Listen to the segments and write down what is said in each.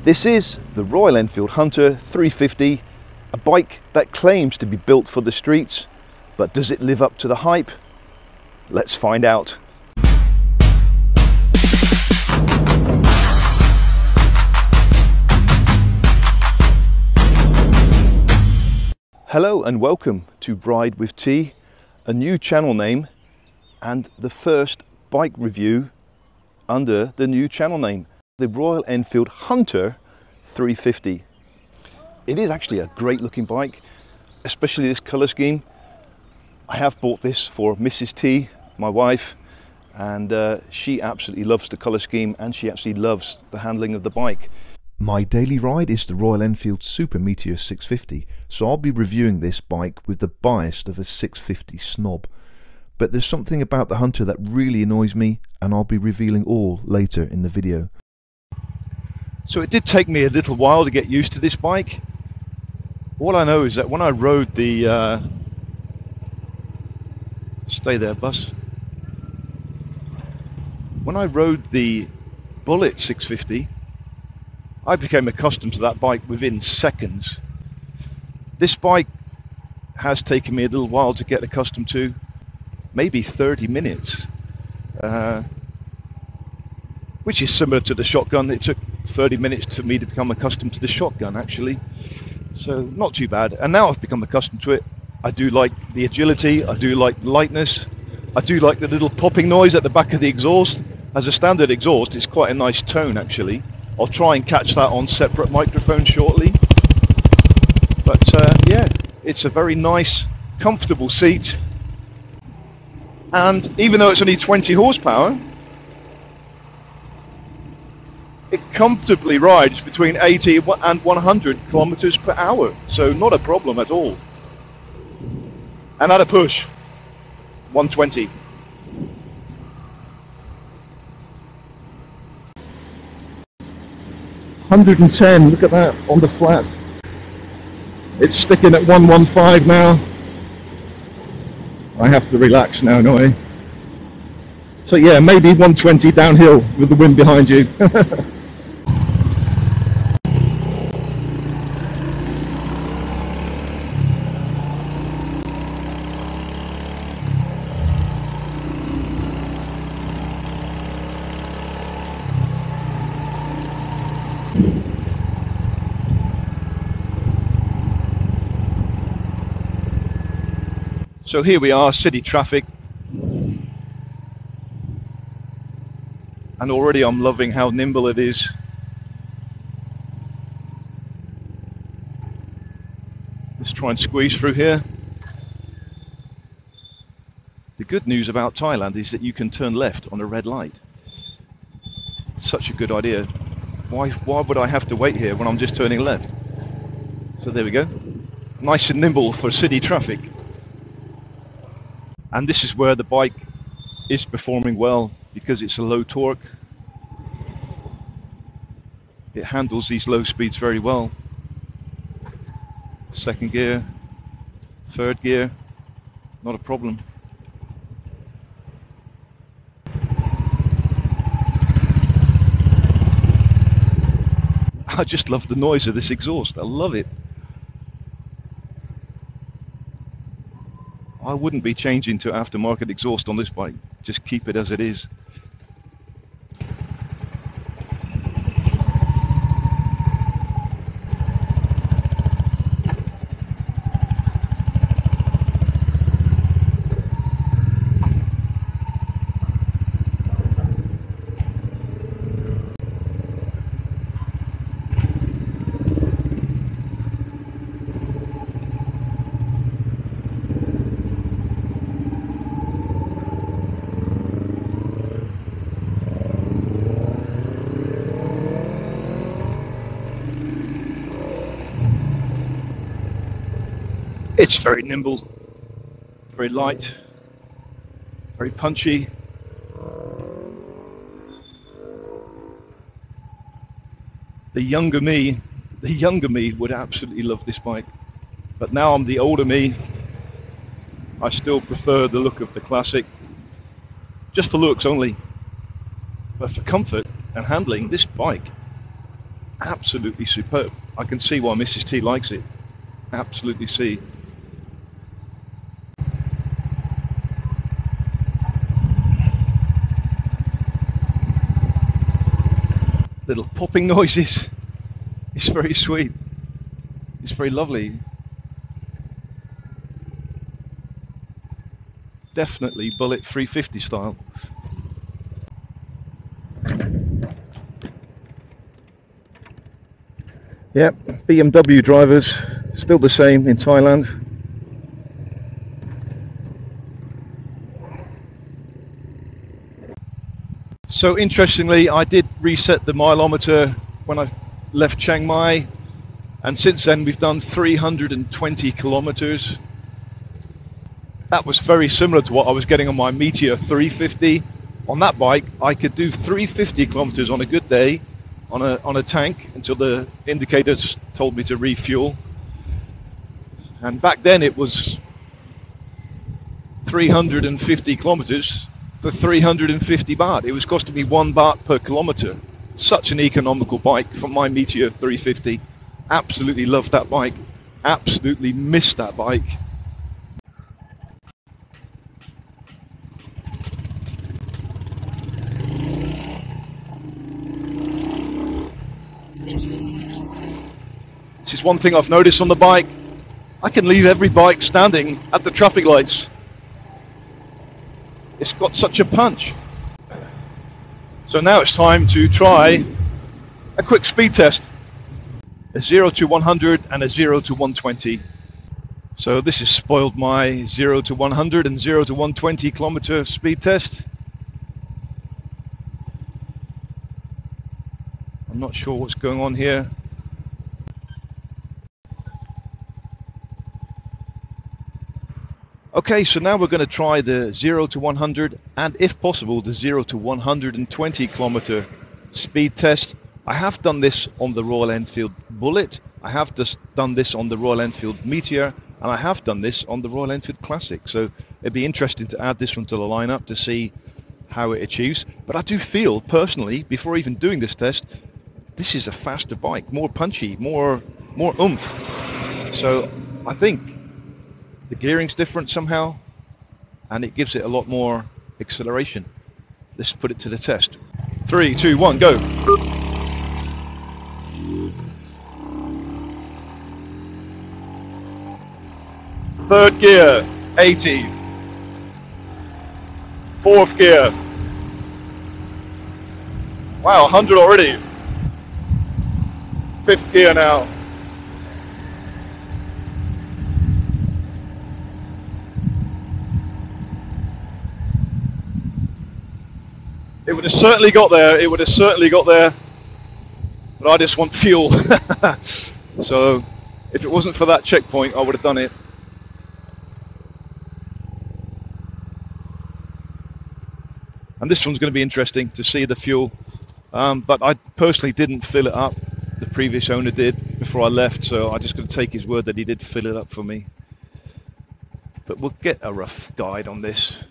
This is the Royal Enfield Hunter 350, a bike that claims to be built for the streets, but does it live up to the hype? Let's find out. Hello and welcome to Ride with T, a new channel name and the first bike review under the new channel name, the Royal Enfield Hunter 350. It is actually a great looking bike, especially this colour scheme. I have bought this for Mrs. T, my wife, and she absolutely loves the colour scheme and she actually loves the handling of the bike. My daily ride is the Royal Enfield Super Meteor 650, so I'll be reviewing this bike with the bias of a 650 snob. But there's something about the Hunter that really annoys me, and I'll be revealing all later in the video. So it did take me a little while to get used to this bike. All I know is that when I rode the stay there, bus. When I rode the Bullet 650, I became accustomed to that bike within seconds. This bike has taken me a little while to get accustomed to, maybe 30 minutes, which is similar to the shotgun. It took 30 minutes to me to become accustomed to the shotgun actually, so not too bad. And now I've become accustomed to it. I do like the agility, I do like the lightness, I do like the little popping noise at the back of the exhaust. As a standard exhaust, it's quite a nice tone actually. I'll try and catch that on separate microphone shortly. But yeah, it's a very nice, comfortable seat. And even though it's only 20 horsepower, it comfortably rides between 80 and 100 kilometers per hour. So not a problem at all. And at a push, 120. $110, look at that, on the flat. It's sticking at 115 now. I have to relax now, don't I? So yeah, maybe 120 downhill with the wind behind you. So here we are, city traffic, and already I'm loving how nimble it is. Let's try and squeeze through here. The good news about Thailand is that you can turn left on a red light. Such a good idea. Why would I have to wait here when I'm just turning left? So there we go. Nice and nimble for city traffic. And this is where the bike is performing well, because it's a low torque. It handles these low speeds very well. Second gear, third gear, not a problem. I just love the noise of this exhaust. I love it. I wouldn't be changing to aftermarket exhaust on this bike. Just keep it as it is. It's very nimble, very light, very punchy. The younger me would absolutely love this bike. But now I'm the older me, I still prefer the look of the Classic, just for looks only. But for comfort and handling, this bike absolutely superb. I can see why Mrs. T likes it. Absolutely see. Little popping noises. It's very sweet. It's very lovely. Definitely Bullet 350 style. Yep, BMW drivers, still the same in Thailand. So interestingly, I did reset the mileometer when I left Chiang Mai, and since then we've done 320 kilometers. That was very similar to what I was getting on my Meteor 350. On that bike, I could do 350 kilometers on a good day on a tank until the indicators told me to refuel. And back then it was 350 kilometers for 350 baht. It was costing me 1 baht per kilometer. Such an economical bike from my Meteor 350. Absolutely loved that bike. Absolutely missed that bike. This is one thing I've noticed on the bike. I can leave every bike standing at the traffic lights. It's got such a punch. So now it's time to try a quick speed test. A 0 to 100 and a 0 to 120. So this has spoiled my 0 to 100 and 0 to 120 kilometer speed test. I'm not sure what's going on here. Okay, so now we're going to try the 0 to 100 and, if possible, the 0 to 120 kilometer speed test. I have done this on the Royal Enfield Bullet, I have just done this on the Royal Enfield Meteor, and I have done this on the Royal Enfield Classic. So it'd be interesting to add this one to the lineup to see how it achieves. But I do feel, personally, before even doing this test, this is a faster bike, more punchy, more oomph. So I think the gearing's different somehow, and it gives it a lot more acceleration. Let's put it to the test. 3, 2, 1, go. Third gear, 80. Fourth gear. Wow, 100 already. Fifth gear now. It would have certainly got there, it would have certainly got there, but I just want fuel. So if it wasn't for that checkpoint, I would have done it. And this one's going to be interesting to see the fuel, but I personally didn't fill it up. The previous owner did before I left, so I'm just going to take his word that he did fill it up for me. But we'll get a rough guide on this.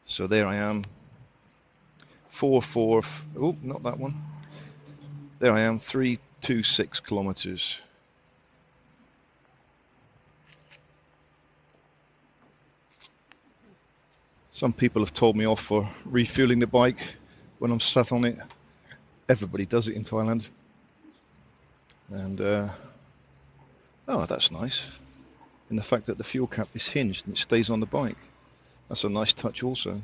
So there I am, 4, oh, not that one. There I am, 326 kilometers. Some people have told me off for refueling the bike when I'm sat on it. Everybody does it in Thailand. And, oh, that's nice. And the fact that the fuel cap is hinged and it stays on the bike. That's a nice touch also.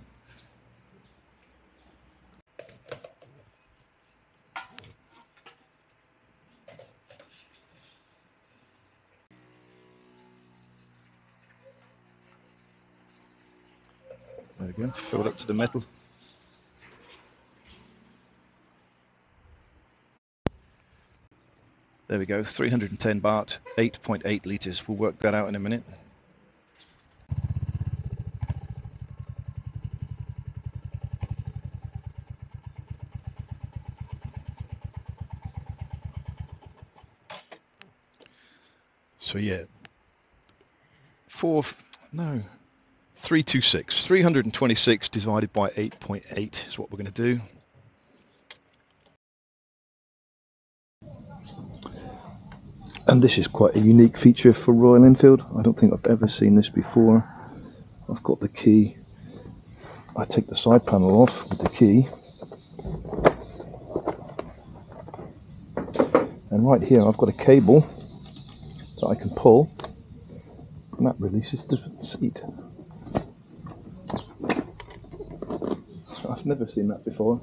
There we go, filled up to the metal. There we go, 310 baht, 8.8 litres. We'll work that out in a minute. So yeah, 4 326. 326 divided by 8.8 is what we're going to do. And this is quite a unique feature for Royal Enfield. I don't think I've ever seen this before. I've got the key. I take the side panel off with the key. And right here I've got a cable that I can pull, and that releases the seat. I've never seen that before.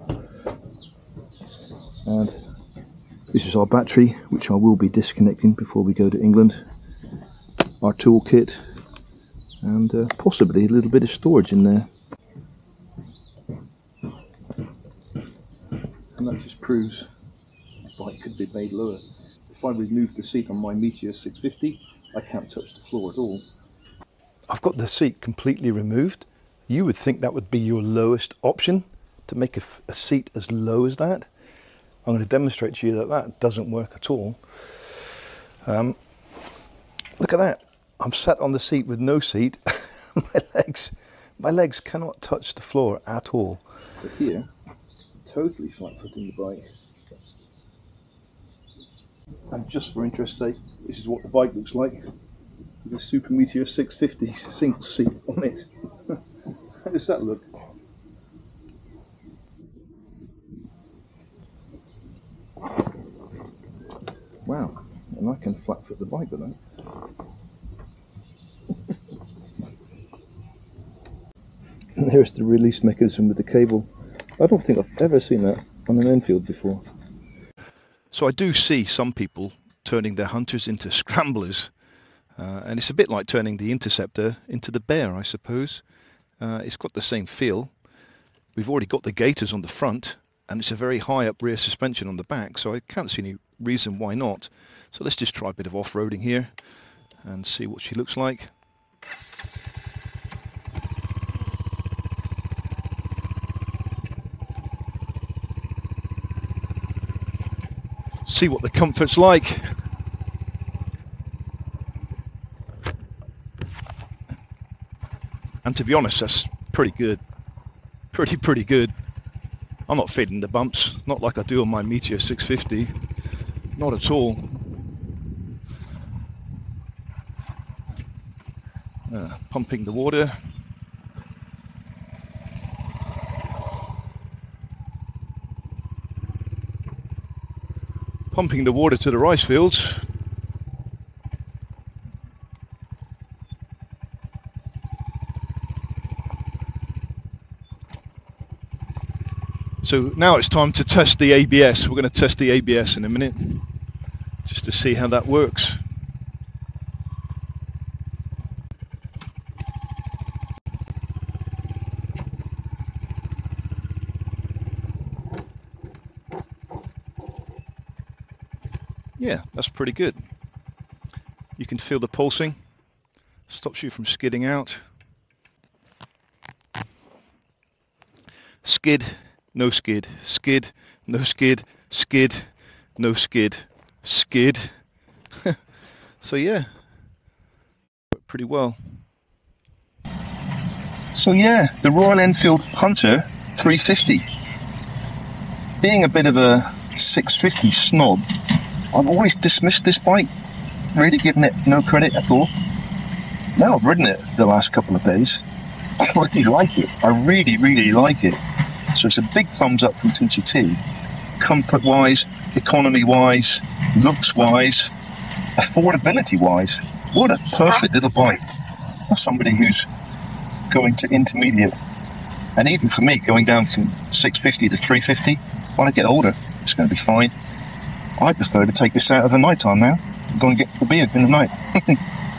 And this is our battery, which I will be disconnecting before we go to England. Our toolkit, and possibly a little bit of storage in there. And that just proves the bike could be made lower. If I remove the seat on my Meteor 650, I can't touch the floor at all. I've got the seat completely removed. You would think that would be your lowest option, to make a seat as low as that. I'm going to demonstrate to you that that doesn't work at all. Look at that. I'm sat on the seat with no seat. my legs cannot touch the floor at all. But here, totally flat-footing the bike. And just for interest's sake, this is what the bike looks like with a Super Meteor 650 single seat on it. How does that look? Wow, and I can flat-foot the bike with that. And there's the release mechanism with the cable. I don't think I've ever seen that on an Enfield before. So I do see some people turning their Hunters into Scramblers, and it's a bit like turning the Interceptor into the Bear, I suppose. It's got the same feel. We've already got the gaiters on the front, and it's a very high up rear suspension on the back, so I can't see any reason why not. So let's just try a bit of off-roading here and see what she looks like. See what the comfort's like. And to be honest, that's pretty good. Pretty good. I'm not feeling the bumps, not like I do on my Meteor 650. Not at all. Pumping the water. Pumping the water to the rice fields. So now it's time to test the ABS. We're going to test the ABS in a minute, just to see how that works. Yeah, that's pretty good. You can feel the pulsing. Stops you from skidding out. Skid, no skid, skid, no skid, skid, no skid, skid. So yeah, pretty well. So yeah, the Royal Enfield Hunter 350. Being a bit of a 650 snob, I've always dismissed this bike, really giving it no credit at all. Now I've ridden it the last couple of days, I really like it. I really like it. So it's a big thumbs up from Teacher T. Comfort-wise, economy-wise, looks-wise, affordability-wise. What a perfect little bike for somebody who's going to intermediate. And even for me, going down from 650 to 350, when I get older, it's going to be fine. I prefer to take this out of the night time now. I'm going to get a beer in the night.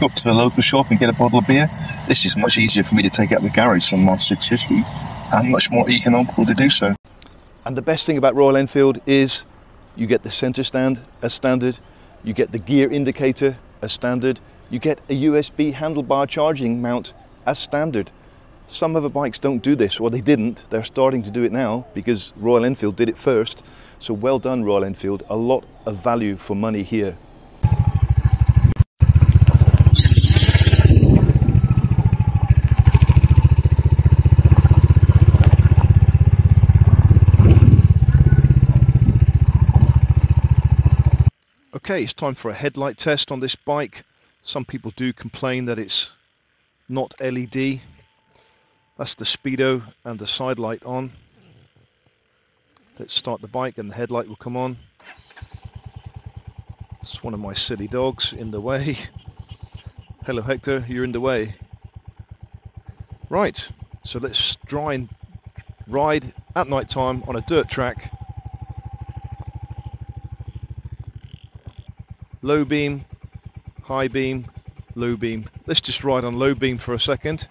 Go up to the local shop and get a bottle of beer. This is much easier for me to take out the garage than my 650, and much more economical to do so. And the best thing about Royal Enfield is you get the centre stand as standard, you get the gear indicator as standard, you get a USB handlebar charging mount as standard. Some other bikes don't do this, or they didn't. They're starting to do it now because Royal Enfield did it first. So well done, Royal Enfield. A lot of value for money here. Okay, it's time for a headlight test on this bike. Some people do complain that it's not LED. That's the speedo and the side light on. Let's start the bike and the headlight will come on. It's one of my silly dogs in the way. Hello Hector, you're in the way. Right, so let's try and ride at night time on a dirt track. Low beam, high beam, low beam. Let's just ride on low beam for a second.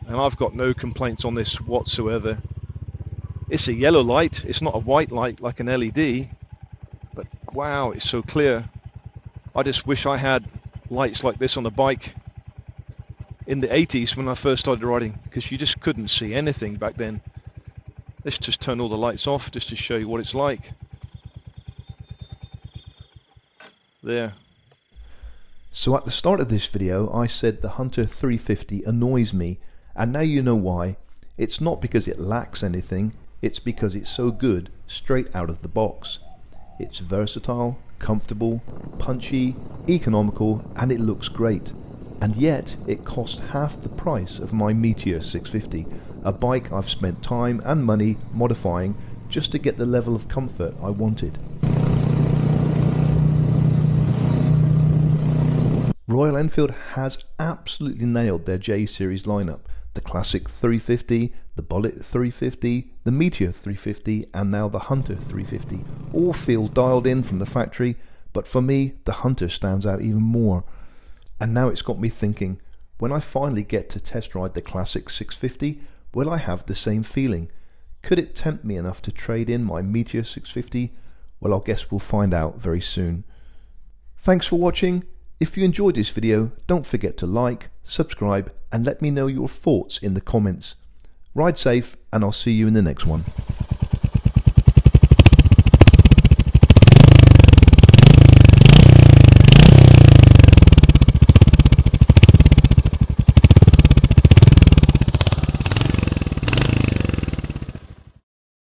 And I've got no complaints on this whatsoever. It's a yellow light, it's not a white light like an LED, but wow, it's so clear. I just wish I had lights like this on a bike in the 80s when I first started riding, because you just couldn't see anything back then. Let's just turn all the lights off just to show you what it's like. There. So at the start of this video I said the Hunter 350 annoys me, and now you know why. It's not because it lacks anything, it's because it's so good straight out of the box. It's versatile, comfortable, punchy, economical, and it looks great. And yet it cost half the price of my Meteor 650, a bike I've spent time and money modifying just to get the level of comfort I wanted. Royal Enfield has absolutely nailed their J-Series lineup. The classic 350, the Bullet 350, the Meteor 350, and now the Hunter 350 all feel dialed in from the factory, but for me the Hunter stands out even more. And now it's got me thinking, when I finally get to test ride the classic 650, will I have the same feeling? Could it tempt me enough to trade in my Meteor 650? Well, I guess we'll find out very soon. Thanks for watching. If you enjoyed this video, don't forget to like, subscribe, and let me know your thoughts in the comments. Ride safe, and I'll see you in the next one.